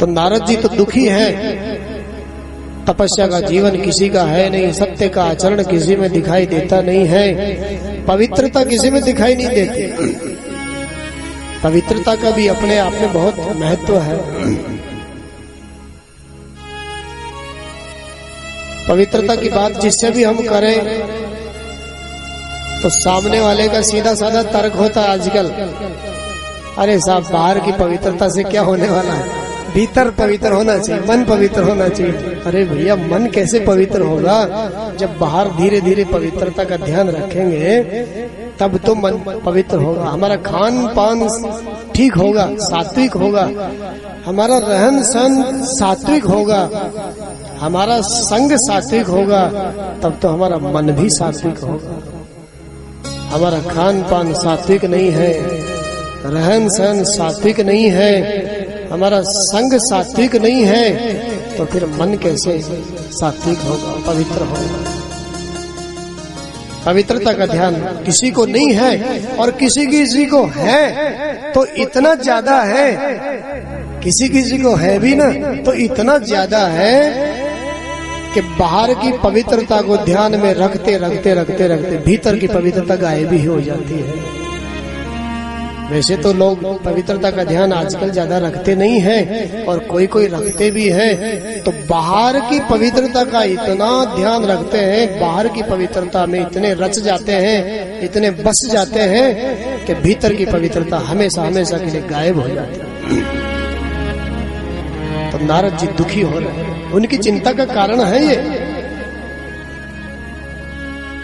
तो नारद जी तो दुखी है, तपस्या का जीवन किसी का है नहीं, सत्य का आचरण किसी में दिखाई देता नहीं है, पवित्रता किसी में दिखाई नहीं देती। पवित्रता का भी अपने आप में बहुत महत्व है। पवित्रता की बात जिससे भी हम करें तो सामने वाले का सीधा साधा तर्क होता है आजकल, अरे साहब बाहर की पवित्रता से क्या होने वाला है, भीतर पवित्र होना चाहिए, मन पवित्र होना चाहिए। अरे भैया मन कैसे पवित्र होगा जब बाहर धीरे धीरे पवित्रता का ध्यान रखेंगे तब तो मन पवित्र होगा। हमारा खान पान ठीक होगा, सात्विक होगा, हमारा रहन सहन सात्विक होगा, हमारा संग सात्विक होगा, तब तो हमारा मन भी सात्विक होगा। हमारा खान पान सात्विक नहीं है, रहन सहन सात्विक नहीं है, हमारा संग सात्विक नहीं है, तो फिर मन कैसे सात्विक होगा, पवित्र होगा। पवित्रता का ध्यान किसी को नहीं है, और किसी किसी को है तो इतना ज्यादा है, किसी किसी को है भी ना तो इतना ज्यादा है कि बाहर की पवित्रता को ध्यान में रखते रखते रखते रखते भीतर की पवित्रता गायब ही हो जाती है। वैसे तो लोग पवित्रता का ध्यान आजकल ज्यादा रखते नहीं हैं, और कोई कोई रखते भी हैं, तो बाहर की पवित्रता का इतना ध्यान रखते हैं, बाहर की पवित्रता में इतने रच जाते हैं, इतने बस जाते हैं कि भीतर की पवित्रता हमेशा हमेशा के लिए गायब हो जाती है। तो नारद जी दुखी हो रहे हैं, उनकी चिंता का कारण है ये।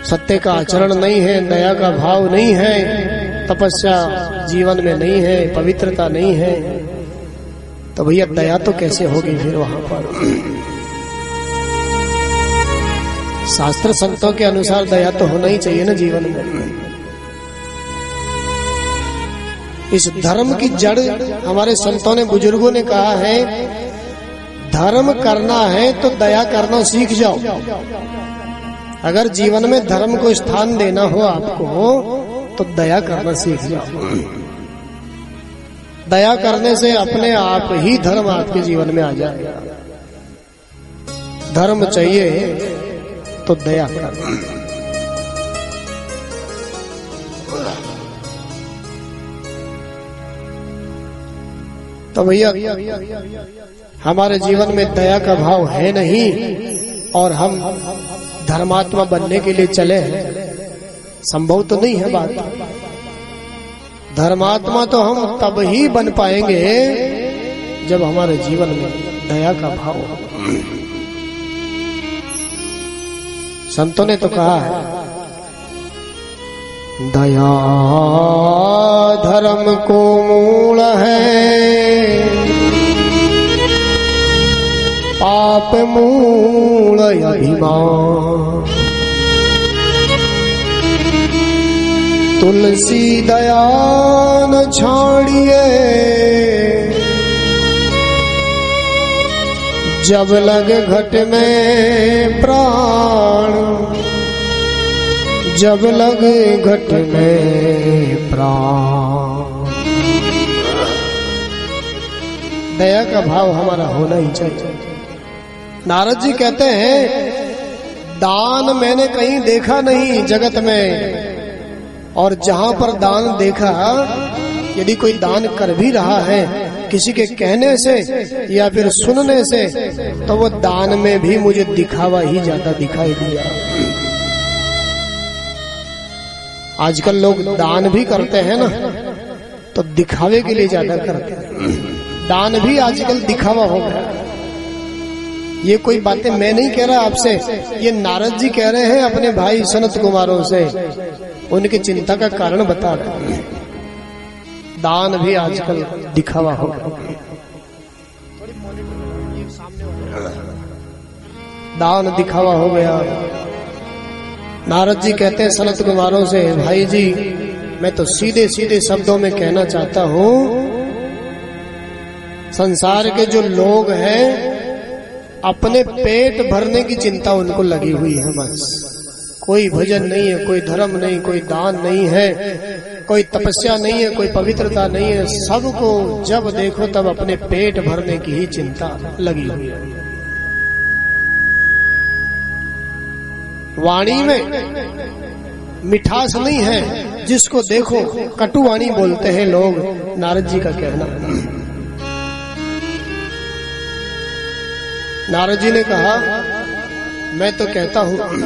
सत्य का आचरण नहीं है, दया का भाव नहीं है, तपस्या जीवन में नहीं है, पवित्रता नहीं है, तो भैया दया तो कैसे होगी फिर वहां पर। शास्त्र संतों के अनुसार दया तो होना ही चाहिए ना जीवन में। इस धर्म की जड़ हमारे संतों ने, बुजुर्गों ने कहा है, धर्म करना है तो दया करना सीख जाओ। अगर जीवन में धर्म को स्थान देना हो आपको तो दया करना सीख जाओ। दया करने से अपने आप ही धर्म आपके जीवन में आ जाएगा। धर्म चाहिए तो दया कर। तो भैया हमारे जीवन में दया का भाव है नहीं, और हम धर्मात्मा बनने के लिए चले हैं, संभव तो नहीं है बात। धर्मात्मा तो हम तब ही बन पाएंगे जब हमारे जीवन में दया का भाव हो। संतों ने तो कहा है, दया धर्म को मूल है, पाप मूल अभिमान, तुलसी दया न छाड़िए, जब लगे घट में प्राण, जब लगे घट में प्राण। दया का भाव हमारा होना ही चाहिए। नारद जी कहते हैं, दान मैंने कहीं देखा नहीं जगत में, और जहां पर दान देखा, यदि कोई दान कर भी रहा है किसी के कहने से या फिर सुनने से, तो वो दान में भी मुझे दिखावा ही ज्यादा दिखाई दिया। आजकल लोग दान भी करते हैं ना, तो दिखावे के लिए ज्यादा करते हैं। दान भी आजकल दिखावा हो गया। ये कोई बातें मैं नहीं कह रहा आपसे, ये नारद जी कह रहे हैं अपने भाई सनत कुमारों से, उनकी चिंता का कारण बता रहे हैं। दान भी आजकल दिखावा हो गया। दान दिखावा हो गया। नारद जी कहते हैं सनत कुमारों से, भाई जी मैं तो सीधे सीधे शब्दों में कहना चाहता हूं, संसार के जो लोग हैं अपने पेट भरने की चिंता उनको लगी हुई है बस। कोई भजन नहीं है, कोई धर्म नहीं, कोई दान नहीं है, कोई तपस्या नहीं है, कोई पवित्रता नहीं है, सबको जब देखो तब अपने पेट भरने की ही चिंता लगी हुई है। वाणी में मिठास नहीं है, जिसको देखो कटु वाणी बोलते हैं लोग, नारद जी का कहना। नारद जी ने कहा मैं तो कहता हूं